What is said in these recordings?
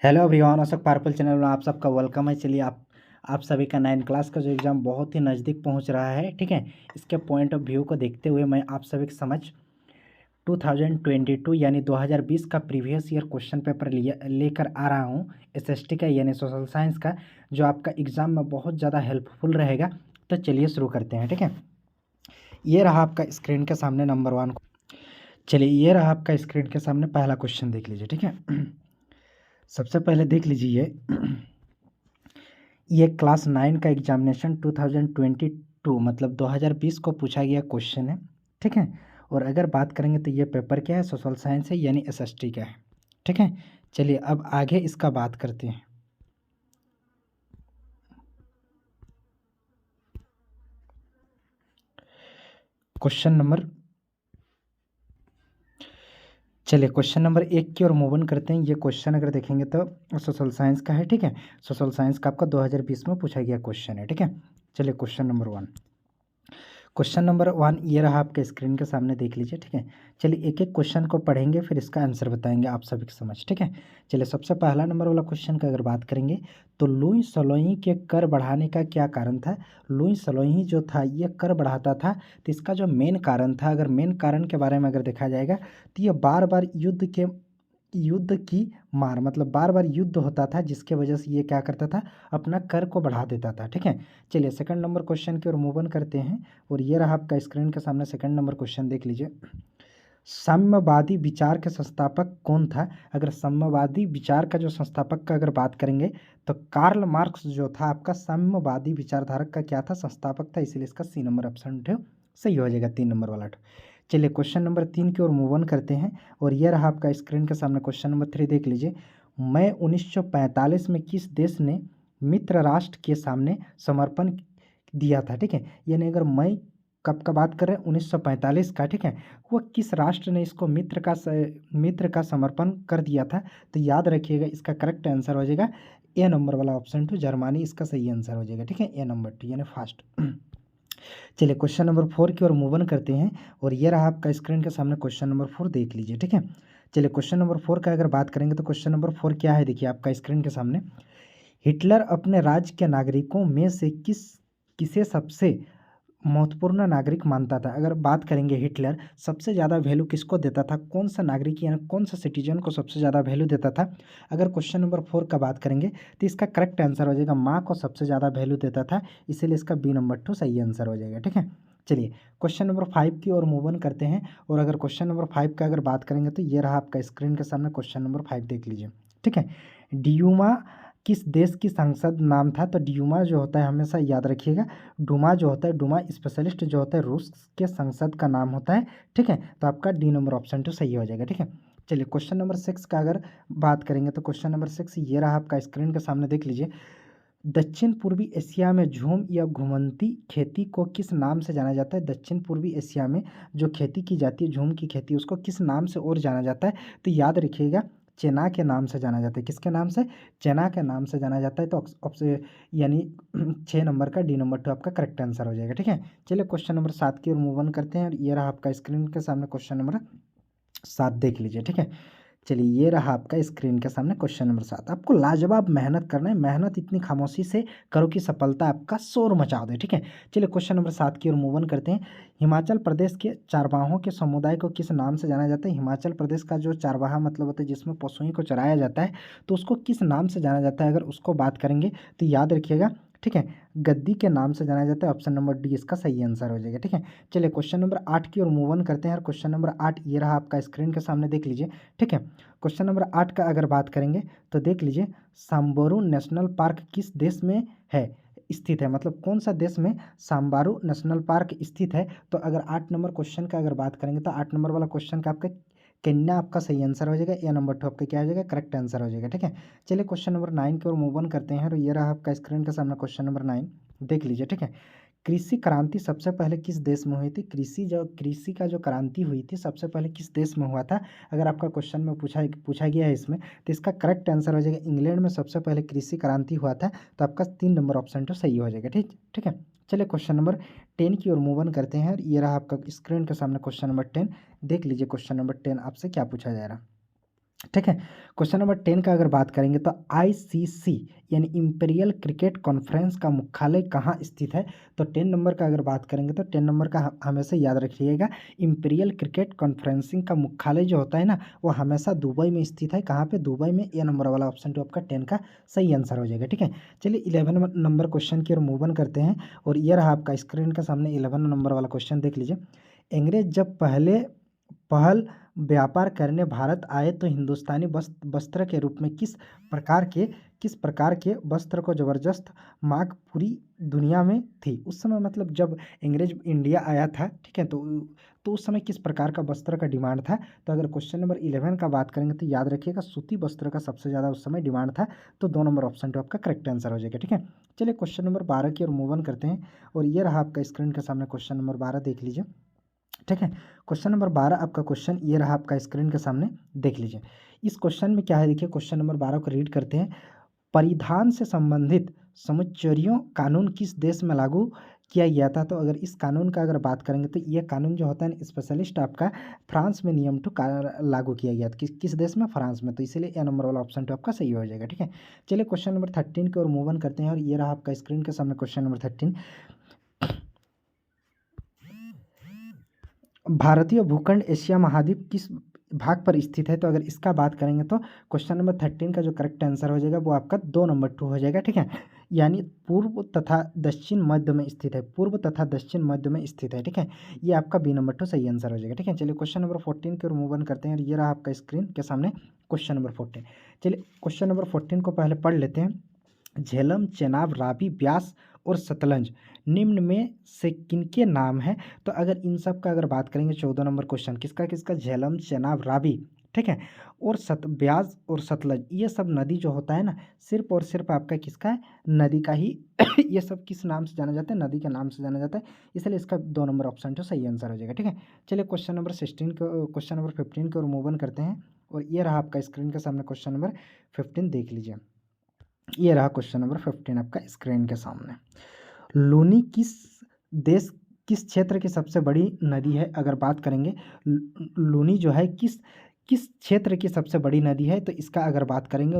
Hello everyone, Ashok purple channel में आप सबका वेलकम है। चलिए आप सभी का 9 क्लास का जो एग्ज़ाम बहुत ही नज़दीक पहुंच रहा है, ठीक है। इसके पॉइंट ऑफ व्यू को देखते हुए मैं आप सभी के समझ 2022 यानी 2020 का प्रीवियस ईयर क्वेश्चन पेपर लेकर आ रहा हूं एसएसटी का यानी सोशल साइंस का, जो आपका एग्ज़ाम में बहुत ज़्यादा हेल्पफुल रहेगा। तो चलिए शुरू करते हैं, ठीक है। ये रहा आपका स्क्रीन के सामने नंबर 1। चलिए ये रहा आपका स्क्रीन के सामने पहला क्वेश्चन, देख लीजिए, ठीक है। सबसे पहले देख लीजिए ये क्लास 9 का एग्जामिनेशन 2022 मतलब 2020 को पूछा गया क्वेश्चन है, ठीक है। और अगर बात करेंगे तो ये पेपर क्या है, सोशल साइंस है यानी एसएसटी का है, ठीक है। चलिए अब आगे इसका बात करते हैं। क्वेश्चन नंबर चलिए क्वेश्चन नंबर 1 की ओर मूव ऑन करते हैं। ये क्वेश्चन अगर देखेंगे तो सोशल साइंस का है, ठीक है। सोशल साइंस का आपका 2020 में पूछा गया क्वेश्चन है, ठीक है। चलिए क्वेश्चन नंबर 1, क्वेश्चन नंबर 1 ये रहा आपके स्क्रीन के सामने, देख लीजिए, ठीक है। चलिए एक एक क्वेश्चन को पढ़ेंगे फिर इसका आंसर बताएंगे आप सभी की समझ, ठीक है। चलिए सबसे पहला नंबर वाला क्वेश्चन का अगर बात करेंगे तो लुई सलोई के कर बढ़ाने का क्या कारण था। लुई सलोई जो था ये कर बढ़ाता था, तो इसका जो मेन कारण था, अगर मेन कारण के बारे में अगर देखा जाएगा तो ये बार बार युद्ध की मार मतलब बार बार युद्ध होता था, जिसके वजह से ये क्या करता था, अपना कर को बढ़ा देता था, ठीक है। चलिए सेकंड नंबर क्वेश्चन की ओर मूव ऑन करते हैं। और ये रहा आपका स्क्रीन के सामने सेकंड नंबर क्वेश्चन, देख लीजिए। साम्यवादी विचार के संस्थापक कौन था। अगर साम्यवादी विचार का जो संस्थापक का अगर बात करेंगे तो कार्ल मार्क्स जो था आपका साम्यवादी विचारधारक का क्या था, संस्थापक था, इसीलिए इसका सी नंबर ऑप्शन सही हो जाएगा, 3 नंबर वाला। चलिए क्वेश्चन नंबर 3 की ओर मूव ऑन करते हैं। और यह रहा आपका स्क्रीन के सामने क्वेश्चन नंबर 3, देख लीजिए। मई 1945 में किस देश ने मित्र राष्ट्र के सामने समर्पण दिया था, ठीक है। यानी अगर मई कब का बात कर रहे हैं, 1945 का, ठीक है। वो किस राष्ट्र ने इसको मित्र का समर्पण कर दिया था, तो याद रखिएगा इसका करेक्ट आंसर हो जाएगा ए नंबर वाला ऑप्शन 2, जर्मनी इसका सही आंसर हो जाएगा, ठीक है। ए नंबर 2 यानी फास्ट। चलिए क्वेश्चन नंबर 4 की ओर मूव ऑन करते हैं। और ये रहा आपका स्क्रीन के सामने क्वेश्चन नंबर 4, देख लीजिए, ठीक है। चलिए क्वेश्चन नंबर 4 का अगर बात करेंगे तो क्वेश्चन नंबर 4 क्या है, देखिए आपका स्क्रीन के सामने। हिटलर अपने राज्य के नागरिकों में से किसे सबसे महत्वपूर्ण नागरिक मानता था। अगर बात करेंगे हिटलर सबसे ज़्यादा वैल्यू किसको देता था, कौन सा नागरिक यानी कौन सा सिटीजन को सबसे ज़्यादा वैल्यू देता था। अगर क्वेश्चन नंबर 4 का बात करेंगे तो इसका करेक्ट आंसर हो जाएगा माँ को सबसे ज़्यादा वैल्यू देता था, इसीलिए इसका बी नंबर 2 सही आंसर हो जाएगा, ठीक है। चलिए क्वेश्चन नंबर 5 की ओर मूव ऑन करते हैं। और अगर क्वेश्चन नंबर 5 का अगर बात करेंगे तो ये रहा आपका स्क्रीन के सामने क्वेश्चन नंबर 5, देख लीजिए, ठीक है। ड्यूमा किस देश की संसद नाम था, तो ड्यूमा जो होता है हमेशा याद रखिएगा, डुमा जो होता है, डुमा स्पेशलिस्ट जो होता है रूस के संसद का नाम होता है, ठीक है। तो आपका डी नंबर ऑप्शन 2 सही हो जाएगा, ठीक है। चलिए क्वेश्चन नंबर 6 का अगर बात करेंगे तो क्वेश्चन नंबर 6 ये रहा आपका स्क्रीन के सामने, देख लीजिए। दक्षिण पूर्वी एशिया में झूम या घुमंती खेती को किस नाम से जाना जाता है। दक्षिण पूर्वी एशिया में जो खेती की जाती है झूम की खेती, उसको किस नाम से और जाना जाता है, तो याद रखिएगा चेना के नाम से जाना जाता है। किसके नाम से, चेना के नाम से जाना जाता है। तो ऑप्शन यानी 6 नंबर का डी नंबर 2 आपका करेक्ट आंसर हो जाएगा, ठीक है। चलिए क्वेश्चन नंबर 7 की ओर मूव ऑन करते हैं। और ये रहा आपका स्क्रीन के सामने क्वेश्चन नंबर 7, देख लीजिए, ठीक है। चलिए ये रहा आपका स्क्रीन के सामने क्वेश्चन नंबर 7। आपको लाजवाब मेहनत करना है, मेहनत इतनी खामोशी से करो कि सफलता आपका शोर मचा दे, ठीक है। चलिए क्वेश्चन नंबर 7 की ओर मूव ऑन करते हैं। हिमाचल प्रदेश के चारवाहों के समुदाय को किस नाम से जाना जाता है। हिमाचल प्रदेश का जो चारवाहा मतलब होता है जिसमें पशुओं को चराया जाता है, तो उसको किस नाम से जाना जाता है, अगर उसको बात करेंगे तो याद रखिएगा, ठीक है, गद्दी के नाम से जाना जाता है। ऑप्शन नंबर डी इसका सही आंसर हो जाएगा, ठीक है। चलिए क्वेश्चन नंबर 8 की ओर मूव ऑन करते हैं। और क्वेश्चन नंबर 8 ये रहा आपका स्क्रीन के सामने, देख लीजिए, ठीक है। क्वेश्चन नंबर 8 का अगर बात करेंगे तो देख लीजिए, सांबोरू नेशनल पार्क किस देश में है स्थित है, मतलब कौन सा देश में सांबारू नेशनल पार्क स्थित है। तो अगर 8 नंबर क्वेश्चन का अगर बात करेंगे तो 8 नंबर वाला क्वेश्चन का आपका केन्या आपका सही आंसर हो जाएगा, या नंबर 2 आपका क्या हो जाएगा, करेक्ट आंसर हो जाएगा, ठीक है। चलिए क्वेश्चन नंबर 9 की ओर मूव ऑन करते हैं। और ये रहा आपका स्क्रीन के सामने क्वेश्चन नंबर 9, देख लीजिए, ठीक है। कृषि क्रांति सबसे पहले किस देश में हुई थी। कृषि का जो क्रांति हुई थी सबसे पहले किस देश में हुआ था, अगर आपका क्वेश्चन में पूछा गया है इसमें, तो इसका करेक्ट आंसर हो जाएगा इंग्लैंड में सबसे पहले कृषि क्रांति हुआ था। तो आपका 3 नंबर ऑप्शन तो सही हो जाएगा, ठीक ठीक है। चलिए क्वेश्चन नंबर 10 की ओर मूव ऑन करते हैं। ये रहा आपका स्क्रीन के सामने क्वेश्चन नंबर 10, देख लीजिए क्वेश्चन नंबर 10 आपसे क्या पूछा जा रहा है। ठीक है। क्वेश्चन नंबर 10 का अगर बात करेंगे तो आईसीसी यानी इंपीरियल क्रिकेट कॉन्फ्रेंस का मुख्यालय कहाँ स्थित है। तो 10 नंबर का अगर बात करेंगे तो 10 नंबर का हमेशा याद रखिएगा, इंपीरियल क्रिकेट कॉन्फ्रेंसिंग का मुख्यालय जो होता है ना, वो हमेशा दुबई में स्थित है। कहाँ पे? दुबई में। ए नंबर वाला ऑप्शन तो आपका 10 का सही आंसर हो जाएगा। ठीक है, चलिए 11 नंबर क्वेश्चन की ओर मूव ऑन करते हैं। और ये रहा आपका स्क्रीन के सामने 11 नंबर वाला क्वेश्चन, देख लीजिए। अंग्रेज जब पहल व्यापार करने भारत आए तो हिंदुस्तानी वस्त्र के रूप में किस प्रकार के वस्त्र को जबरदस्त मांग पूरी दुनिया में थी उस समय। मतलब जब अंग्रेज इंडिया आया था, ठीक है, तो उस समय किस प्रकार का वस्त्र का डिमांड था। तो अगर क्वेश्चन नंबर 11 का बात करेंगे तो याद रखिएगा, सूती वस्त्र का सबसे ज़्यादा उस समय डिमांड था। तो 2 नंबर ऑप्शन तो आपका करेक्ट आंसर हो जाएगा। ठीक है, चलिए क्वेश्चन नंबर 12 की ओर मूव ऑन करते हैं। और ये रहा आपका स्क्रीन के सामने क्वेश्चन नंबर 12, देख लीजिए। ठीक है, क्वेश्चन नंबर 12 आपका क्वेश्चन ये रहा आपका स्क्रीन के सामने, देख लीजिए। इस क्वेश्चन में क्या है, देखिए क्वेश्चन नंबर 12 को रीड करते हैं। परिधान से संबंधित समुच्चयियों कानून किस देश में लागू किया गया था। तो अगर इस कानून का अगर बात करेंगे तो ये कानून जो होता है स्पेशलिस्ट आपका फ्रांस में नियम टू लागू किया गया था। किस देश में? फ्रांस में। तो इसीलिए ए नंबर वाला ऑप्शन तो आपका सही हो जाएगा। ठीक है, चलिए क्वेश्चन नंबर 13 की ओर मूव ऑन करते हैं। और ये रहा आपका स्क्रीन के सामने क्वेश्चन नंबर 13। भारतीय भूखंड एशिया महाद्वीप किस भाग पर स्थित है। तो अगर इसका बात करेंगे तो क्वेश्चन नंबर 13 का जो करेक्ट आंसर हो जाएगा वो आपका 2 नंबर 2 हो जाएगा। ठीक है, यानी पूर्व तथा दक्षिण मध्य में स्थित है। पूर्व तथा दक्षिण मध्य में स्थित है। ठीक है, ये आपका बी नंबर 2 सही आंसर हो जाएगा। ठीक है, चलिए क्वेश्चन नंबर 14 की ओर मूव ऑन करते हैं। और ये रहा आपका स्क्रीन के सामने क्वेश्चन नंबर 14। चलिए क्वेश्चन नंबर 14 को पहले पढ़ लेते हैं। झेलम, चेनाब, रावी, ब्यास और सतलज निम्न में से किनके नाम हैं। तो अगर इन सब का अगर बात करेंगे, 14 नंबर क्वेश्चन किसका किसका, झेलम, चेनाब, रावी, ठीक है, और ब्यास और सतलज, ये सब नदी जो होता है ना, सिर्फ और सिर्फ आपका किसका है, नदी का ही ये सब किस नाम से जाना जाता है, नदी के नाम से जाना जाता है। इसलिए इसका 2 नंबर ऑप्शन तो सही आंसर हो जाएगा। ठीक है, चलिए क्वेश्चन नंबर 16 को क्वेश्चन नंबर 15 को मूव ऑन करते हैं। और ये रहा आपका स्क्रीन के सामने क्वेश्चन नंबर 15, देख लीजिए। ये रहा क्वेश्चन नंबर 15 आपका स्क्रीन के सामने। लूनी देश किस क्षेत्र की सबसे बड़ी नदी है। अगर बात करेंगे लूनी जो है किस किस क्षेत्र की सबसे बड़ी नदी है। तो इसका अगर बात करेंगे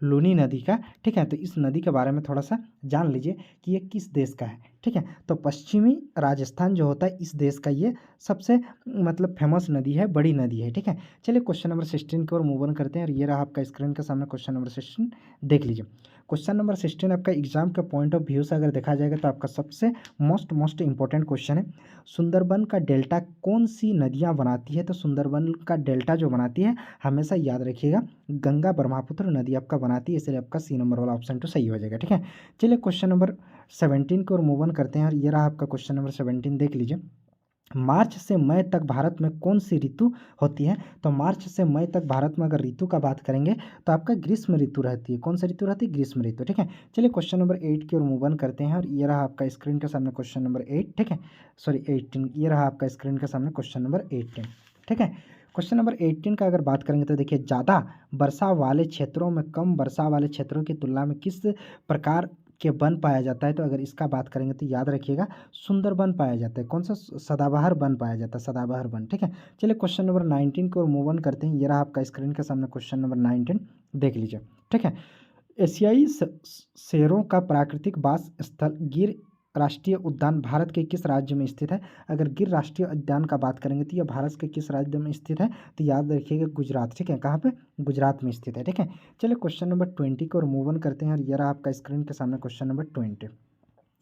लूनी नदी का, ठीक है, तो इस नदी के बारे में थोड़ा सा जान लीजिए कि ये किस देश का है। ठीक है, तो पश्चिमी राजस्थान जो होता है इस देश का ये सबसे मतलब फेमस नदी है, बड़ी नदी है। ठीक है, चलिए क्वेश्चन नंबर 16 की ओर मूव ऑन करते हैं। और ये रहा आपका स्क्रीन के सामने क्वेश्चन नंबर 16, देख लीजिए। क्वेश्चन नंबर 16 आपका एग्जाम के पॉइंट ऑफ व्यू से अगर देखा जाएगा तो आपका सबसे मोस्ट इंपॉर्टेंट क्वेश्चन है। सुंदरबन का डेल्टा कौन सी नदियां बनाती है। तो सुंदरबन का डेल्टा जो बनाती है, हमेशा याद रखिएगा, गंगा ब्रह्मपुत्र नदी आपका बनाती है। इसलिए आपका सी नंबर वाला ऑप्शन तो सही हो जाएगा। ठीक है, चलिए क्वेश्चन नंबर 17 की ओर मूव ऑन करते हैं। और ये रहा आपका क्वेश्चन नंबर 17, देख लीजिए। मार्च से मई तक भारत में कौन सी ऋतु होती है। तो मार्च से मई तक भारत में अगर ऋतु का बात करेंगे तो आपका ग्रीष्म ऋतु रहती है। कौन सी ऋतु रहती है? ग्रीष्म ऋतु। ठीक है, चलिए क्वेश्चन नंबर 8 की ओर मूव ऑन करते हैं। और ये रहा आपका स्क्रीन के सामने क्वेश्चन नंबर 8, ठीक है, सॉरी 18, ये रहा आपका स्क्रीन के सामने क्वेश्चन नंबर 18। ठीक है, क्वेश्चन नंबर 18 का अगर बात करेंगे तो देखिए, ज़्यादा वर्षा वाले क्षेत्रों में कम वर्षा वाले क्षेत्रों की तुलना में किस प्रकार के वन पाया जाता है। तो अगर इसका बात करेंगे तो याद रखिएगा, सुंदरबन पाया जाता है। कौन सा? सदाबहार वन पाया जाता है, सदाबहार वन। ठीक है, चलिए क्वेश्चन नंबर 19 को मूव ऑन करते हैं। ये रहा आपका स्क्रीन के सामने क्वेश्चन नंबर 19, देख लीजिए। ठीक है, एशियाई शेरों का प्राकृतिक वास स्थल गिर राष्ट्रीय उद्यान भारत के किस राज्य में स्थित है। अगर गिर राष्ट्रीय उद्यान का बात करेंगे तो यह भारत के किस राज्य में स्थित है। तो याद रखिएगा, गुजरात। ठीक है, कहाँ पे? गुजरात में स्थित है। ठीक है, चलिए क्वेश्चन नंबर 20 को मूव ऑन करते हैं। और यह रहा आपका स्क्रीन के सामने क्वेश्चन नंबर 20।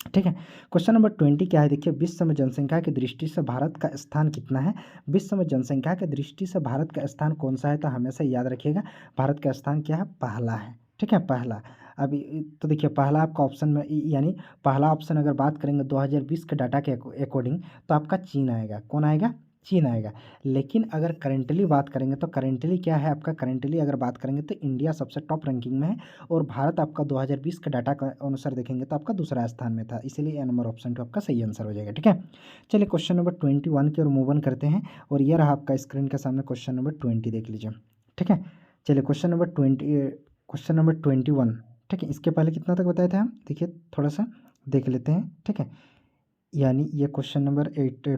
ठीक है, क्वेश्चन नंबर 20 क्या है, देखिए, विश्व में जनसंख्या की दृष्टि से भारत का स्थान कितना है। विश्व में जनसंख्या की दृष्टि से भारत का स्थान कौन सा है। तो हमेशा याद रखिएगा, भारत का स्थान क्या है? पहला है। ठीक है, पहला। अभी तो देखिए, पहला आपका ऑप्शन में यानी पहला ऑप्शन अगर बात करेंगे 2020 के डाटा के अकॉर्डिंग तो आपका चीन आएगा। कौन आएगा? चीन आएगा। लेकिन अगर करेंटली बात करेंगे तो करेंटली क्या है आपका, करेंटली अगर बात करेंगे तो इंडिया सबसे टॉप रैंकिंग में है। और भारत आपका 2020 के डाटा के अनुसार देखेंगे तो आपका दूसरा स्थान में था। इसीलिए ए नंबर ऑप्शन तो आपका सही आंसर हो जाएगा। ठीक है, चलिए क्वेश्चन नंबर 21 की ओर मूव ऑन करते हैं। और ये रहा आपका स्क्रीन के सामने क्वेश्चन नंबर 20, देख लीजिए। ठीक है, चलिए क्वेश्चन नंबर 21। ठीक है, इसके पहले कितना तक बताया था हम, देखिए थोड़ा सा देख लेते हैं। ठीक है, यानी ये क्वेश्चन नंबर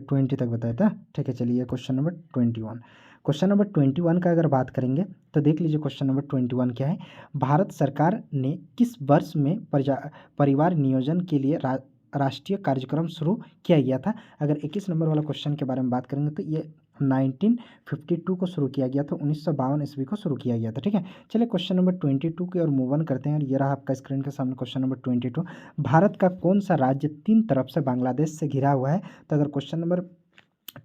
20 तक बताया था। ठीक है, चलिए ये क्वेश्चन नंबर 21। क्वेश्चन नंबर 21 का अगर बात करेंगे तो देख लीजिए क्वेश्चन नंबर 21 क्या है। भारत सरकार ने किस वर्ष में परिवार नियोजन के लिए राष्ट्रीय कार्यक्रम शुरू किया गया था। अगर 21 नंबर वाला क्वेश्चन के बारे में बात करेंगे तो ये 1952 को शुरू किया गया था, 1952 ईस्वी को शुरू किया गया था। ठीक है, चलिए क्वेश्चन नंबर 22 की ओर मूव ऑन करते हैं और ये रहा आपका स्क्रीन के सामने क्वेश्चन नंबर 22। भारत का कौन सा राज्य 3 तरफ से बांग्लादेश से घिरा हुआ है। तो अगर क्वेश्चन नंबर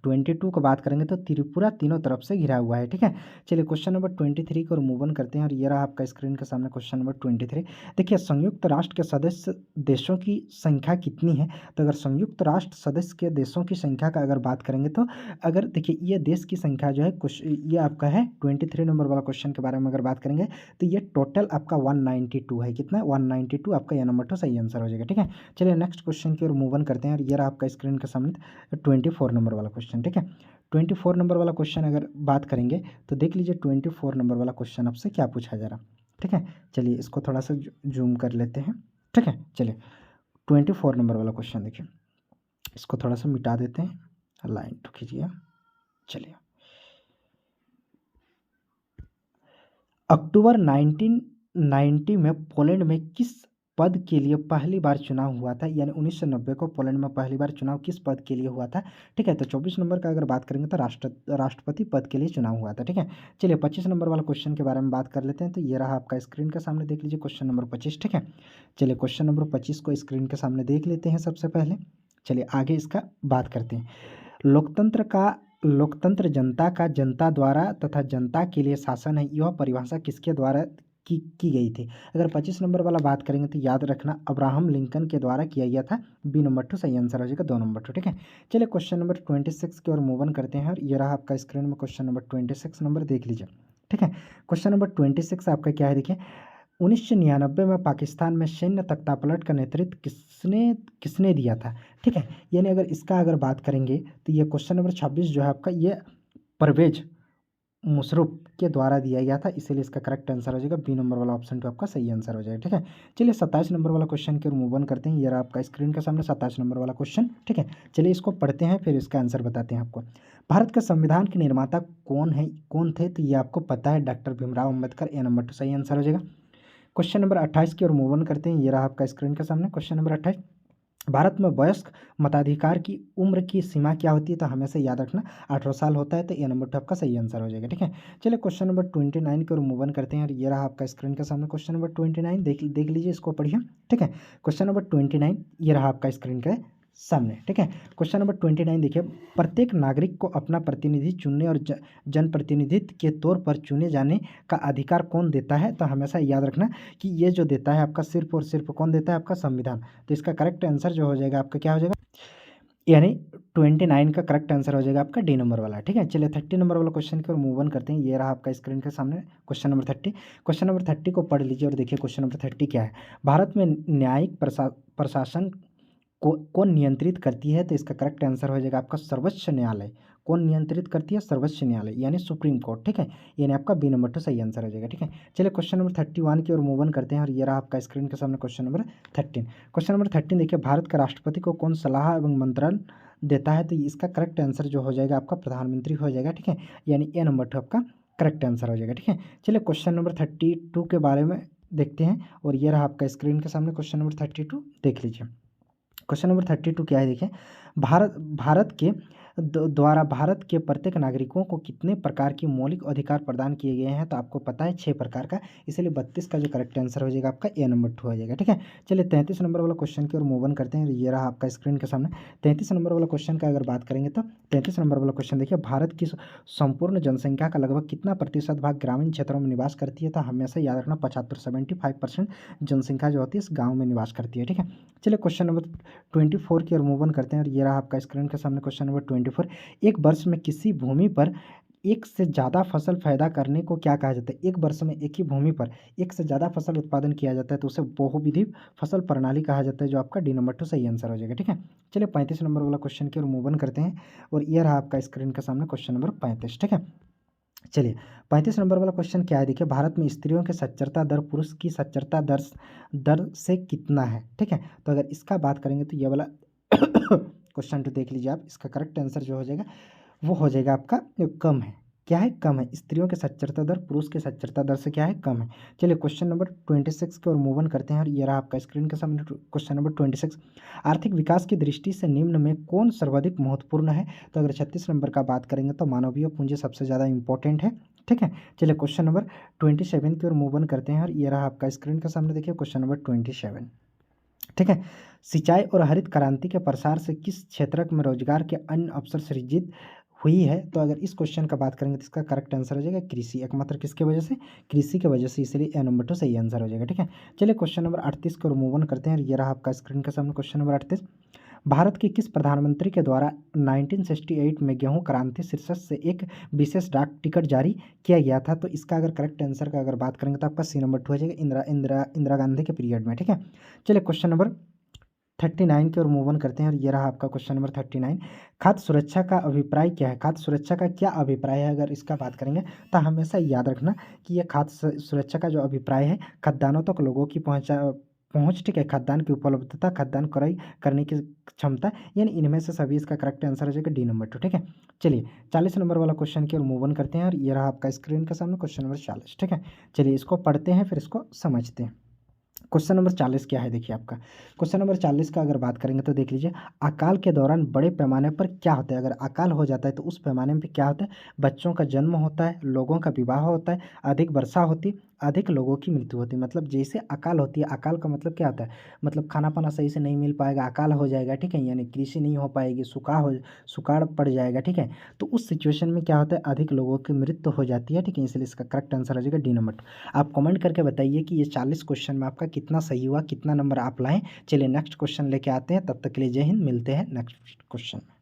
22 को बात करेंगे तो त्रिपुरा तीनों तरफ से घिरा हुआ है। ठीक है, चलिए क्वेश्चन नंबर 23 को मूव ऑन करते हैं और ये रहा आपका स्क्रीन के सामने क्वेश्चन नंबर 23। देखिए संयुक्त राष्ट्र के सदस्य देशों की संख्या कितनी है। तो अगर संयुक्त राष्ट्र सदस्य के देशों की संख्या का अगर बात करेंगे तो अगर देखिए ये देश की संख्या जो है कुछ ये आपका है 23 नंबर वाला क्वेश्चन के बारे में अगर बात करेंगे तो ये टोटल आपका 192 है। कितना 192 आपका ये नंबर तो सही आंसर हो जाएगा। ठीक है, चलिए नेक्स्ट क्वेश्चन की ओर मूव ऑन करते हैं और ये रहा आपका स्क्रीन के सामने 24 नंबर वाला क्वेश्चन। ठीक है, 24 नंबर वाला क्वेश्चन अगर बात करेंगे तो देख लीजिए 24 नंबर वाला क्वेश्चन आपसे क्या पूछा जा रहा। ठीक है, चलिए इसको थोड़ा सा जूम कर लेते हैं। ठीक है, चलिए 24 नंबर वाला क्वेश्चन देखिए, इसको थोड़ा सा मिटा देते हैं, लाइन तो खींचिए। चलिए अक्टूबर 1990 में पोलैंड में किस पद के लिए पहली बार चुनाव हुआ था। यानी 1990 को पोलैंड में पहली बार चुनाव किस पद के लिए हुआ था। ठीक है, तो 24 नंबर का अगर बात करेंगे तो राष्ट्रपति पद के लिए चुनाव हुआ था। ठीक है, चलिए 25 नंबर वाला क्वेश्चन के बारे में बात कर लेते हैं। तो ये रहा आपका स्क्रीन के सामने, देख लीजिए क्वेश्चन नंबर 25। ठीक है, चलिए क्वेश्चन नंबर 25 को स्क्रीन के सामने देख लेते हैं सबसे पहले। चलिए आगे इसका बात करते हैं। लोकतंत्र जनता का जनता द्वारा तथा जनता के लिए शासन है, यह परिभाषा किसके द्वारा की गई थी। अगर 25 नंबर वाला बात करेंगे तो याद रखना अब्राहम लिंकन के द्वारा किया गया था। बी नंबर 2 सही आंसर हो जाएगा, 2 नंबर 2। ठीक है, चलिए क्वेश्चन नंबर 26 की ओर मूव ऑन करते हैं और ये रहा आपका स्क्रीन में क्वेश्चन नंबर 26 नंबर देख लीजिए। ठीक है, क्वेश्चन नंबर 26 आपका क्या है देखिए। 1999 में पाकिस्तान में सैन्य तख्तापलट का नेतृत्व किसने दिया था। ठीक है, यानी अगर इसका अगर बात करेंगे तो ये क्वेश्चन नंबर 26 जो है आपका ये परवेज मुशर्रफ के द्वारा दिया गया था, इसीलिए इसका करेक्ट आंसर हो जाएगा बी नंबर वाला ऑप्शन 2 आपका सही आंसर हो जाएगा। ठीक है, चलिए 27 नंबर वाला क्वेश्चन की ओर मूव ऑन करते हैं। ये रहा आपका स्क्रीन के सामने 27 नंबर वाला क्वेश्चन। ठीक है, चलिए इसको पढ़ते हैं फिर इसका आंसर बताते हैं आपको। भारत के संविधान के निर्माता कौन थे। तो ये आपको पता है, डॉक्टर भीमराव अम्बेडकर। ए नंबर 2 सही आंसर हो जाएगा। क्वेश्चन नंबर 28 की ओर मूव ऑन करते हैं। ये रहा आपका स्क्रीन के सामने क्वेश्चन नंबर 28। भारत में वयस्क मताधिकार की उम्र की सीमा क्या होती है। तो हमेशा याद रखना 18 साल होता है, तो ये नंबर 2 आपका सही आंसर हो जाएगा। ठीक है, चलिए क्वेश्चन नंबर 29 की ओर मूव ऑन करते हैं और ये रहा आपका स्क्रीन के सामने क्वेश्चन नंबर 29। देख लीजिए, इसको पढ़िए। ठीक है, क्वेश्चन नंबर 29 ये रहा आपका स्क्रीन के सामने। ठीक है, क्वेश्चन नंबर 29 देखिए। प्रत्येक नागरिक को अपना प्रतिनिधि चुनने और जनप्रतिनिधित्व के तौर पर चुने जाने का अधिकार कौन देता है। तो हमेशा याद रखना कि ये जो देता है आपका सिर्फ और सिर्फ कौन देता है, आपका संविधान। तो इसका करेक्ट आंसर जो हो जाएगा आपका क्या हो जाएगा, यानी 29 का करेक्ट आंसर हो जाएगा आपका डी नंबर वाला। ठीक है, चलिए 30 नंबर वाला क्वेश्चन की ओर मूव ऑन करते हैं। ये रहा आपका स्क्रीन के सामने क्वेश्चन नंबर 30। क्वेश्चन नंबर 30 को पढ़ लीजिए और देखिए क्वेश्चन नंबर 30 क्या है। भारत में न्यायिक प्रशासन कौन नियंत्रित करती है। तो इसका करेक्ट आंसर हो जाएगा आपका सर्वोच्च न्यायालय। कौन नियंत्रित करती है, सर्वोच्च न्यायालय यानी सुप्रीम कोर्ट। ठीक है, यानी आपका बी नंबर 2 सही आंसर हो जाएगा। ठीक है, चलिए क्वेश्चन नंबर 31 की ओर मूव ऑन करते हैं और ये रहा आपका स्क्रीन के सामने क्वेश्चन नंबर 13। क्वेश्चन नंबर 13 देखिए, भारत के राष्ट्रपति को कौन सलाह एवं मंत्रण देता है। तो इसका करेक्ट आंसर जो हो जाएगा आपका प्रधानमंत्री हो जाएगा। ठीक है, यानी ए नंबर 2 आपका करेक्ट आंसर हो जाएगा। ठीक है, चलिए क्वेश्चन नंबर 32 के बारे में देखते हैं और ये रहा आपका स्क्रीन के सामने क्वेश्चन नंबर 32 देख लीजिए। क्वेश्चन नंबर 32 क्या है देखिए। भारत के द्वारा भारत के प्रत्येक नागरिकों को कितने प्रकार की मौलिक अधिकार प्रदान किए गए हैं। तो आपको पता है 6 प्रकार का, इसलिए 32 का जो करेक्ट आंसर हो जाएगा आपका ए नंबर 2 हो जाएगा। ठीक है, चलिए 33 नंबर वाला क्वेश्चन की ओर मूव ऑन करते हैं। ये रहा आपका स्क्रीन के सामने 33 नंबर वाला क्वेश्चन का अगर बात करेंगे तो 33 नंबर वाला क्वेश्चन देखिए, भारत की संपूर्ण जनसंख्या का लगभग कितना प्रतिशत भाग ग्रामीण क्षेत्रों में निवास करती है। तो हमेशा याद रखना 75% जनसंख्या जो होती है इस गाँव में निवास करती है। ठीक है, चलिए क्वेश्चन नंबर 24 की ओर मूव ऑन करते हैं और ये रहा आपका स्क्रीन के सामने क्वेश्चन नंबर 24। एक वर्ष में किसी भूमि पर एक से ज़्यादा फसल पैदा करने को क्या कहा जाता है। एक वर्ष में एक ही भूमि पर एक से ज़्यादा फसल उत्पादन किया जाता है तो उसे बहुविध फसल प्रणाली कहा जाता है, जो आपका डी नंबर 2 सही आंसर हो जाएगा। ठीक है, चलिए 35 नंबर वाला क्वेश्चन की ओर मूव ऑन करते हैं और ये रहा आपका स्क्रीन के सामने क्वेश्चन नंबर 35। ठीक है, चलिए 35 नंबर वाला क्वेश्चन क्या है देखिए। भारत में स्त्रियों के साक्षरता दर पुरुष की साक्षरता दर से कितना है। ठीक है, तो अगर इसका बात करेंगे तो ये वाला क्वेश्चन तो देख लीजिए आप, इसका करेक्ट आंसर जो हो जाएगा वो हो जाएगा आपका कम है। क्या है, कम है। स्त्रियों के साक्षरता दर पुरुष के साक्षरता दर से क्या है, कम है। चलिए क्वेश्चन नंबर 26 की ओर मूव ऑन करते हैं और ये रहा आपका स्क्रीन के सामने क्वेश्चन नंबर 26। आर्थिक विकास की दृष्टि से निम्न में कौन सर्वाधिक महत्वपूर्ण है? तो अगर 36 नंबर का बात करेंगे तो मानवीय पूंजी सबसे ज़्यादा इंपॉर्टेंट है, ठीक है। चलिए क्वेश्चन नंबर 27 की ओर मूव ऑन करते हैं और ये रहा आपका स्क्रीन के सामने, देखिए क्वेश्चन नंबर 27, ठीक है। सिंचाई और हरित क्रांति के प्रसार से किस क्षेत्र में रोजगार के अन्य अवसर सृजित हुई है? तो अगर इस क्वेश्चन का बात करेंगे तो इसका करेक्ट आंसर हो जाएगा कृषि, एकमात्र किसके वजह से, कृषि की वजह से, इसलिए ए नंबर 2 सही आंसर हो जाएगा, ठीक है। चलिए क्वेश्चन नंबर 38 को मूव ऑन करते हैं। ये रहा आपका स्क्रीन के सामने क्वेश्चन नंबर 38। भारत के किस प्रधानमंत्री के द्वारा 1968 में गेहूं क्रांति शीर्षक से एक विशेष डाक टिकट जारी किया गया था? तो इसका अगर करेक्ट आंसर का अगर बात करेंगे तो आपका सी नंबर 2 हो जाएगा, इंदिरा गांधी के पीरियड में, ठीक है। चलिए क्वेश्चन नंबर 39 की ओर मूव ऑन करते हैं और ये रहा आपका क्वेश्चन नंबर 39। खाद्य सुरक्षा का अभिप्राय क्या है? खाद्य सुरक्षा का क्या अभिप्राय है? अगर इसका बात करेंगे तो हमेशा याद रखना कि ये खाद्य सुरक्षा का जो अभिप्राय है, खाद्यान्नों तक लोगों की पहुँच, ठीक है, खाद्यान्न की उपलब्धता, खाद्यान्न क्रय करने की क्षमता, यानी इनमें से सभी इसका करेक्ट आंसर हो जाएगा डी नंबर 2, ठीक है। चलिए 40 नंबर वाला क्वेश्चन की ओर मूव ऑन करते हैं और ये रहा आपका स्क्रीन के सामने क्वेश्चन नंबर 40, ठीक है। चलिए इसको पढ़ते हैं फिर इसको समझते हैं। क्वेश्चन नंबर 40 क्या है, देखिए आपका क्वेश्चन नंबर 40 का अगर बात करेंगे तो देख लीजिए, अकाल के दौरान बड़े पैमाने पर क्या होता है? अगर अकाल हो जाता है तो उस पैमाने में क्या होता है? बच्चों का जन्म होता है, लोगों का विवाह होता है, अधिक वर्षा होती, अधिक लोगों की मृत्यु होती है। मतलब जैसे अकाल होती है, अकाल का मतलब क्या होता है? मतलब खाना पाना सही से नहीं मिल पाएगा, अकाल हो जाएगा, ठीक है, यानी कृषि नहीं हो पाएगी, सुकाड़ पड़ जाएगा, ठीक है। तो उस सिचुएशन में क्या होता है? अधिक लोगों की मृत्यु हो जाती है, ठीक है, इसलिए इसका करेक्ट आंसर हो जाएगा डी नंबर 2। आप कमेंट करके बताइए कि ये 40 क्वेश्चन में आपका कितना सही हुआ, कितना नंबर आप लाएँ। चलिए नेक्स्ट क्वेश्चन लेके आते हैं, तब तक के लिए जय हिंद, मिलते हैं नेक्स्ट क्वेश्चन में।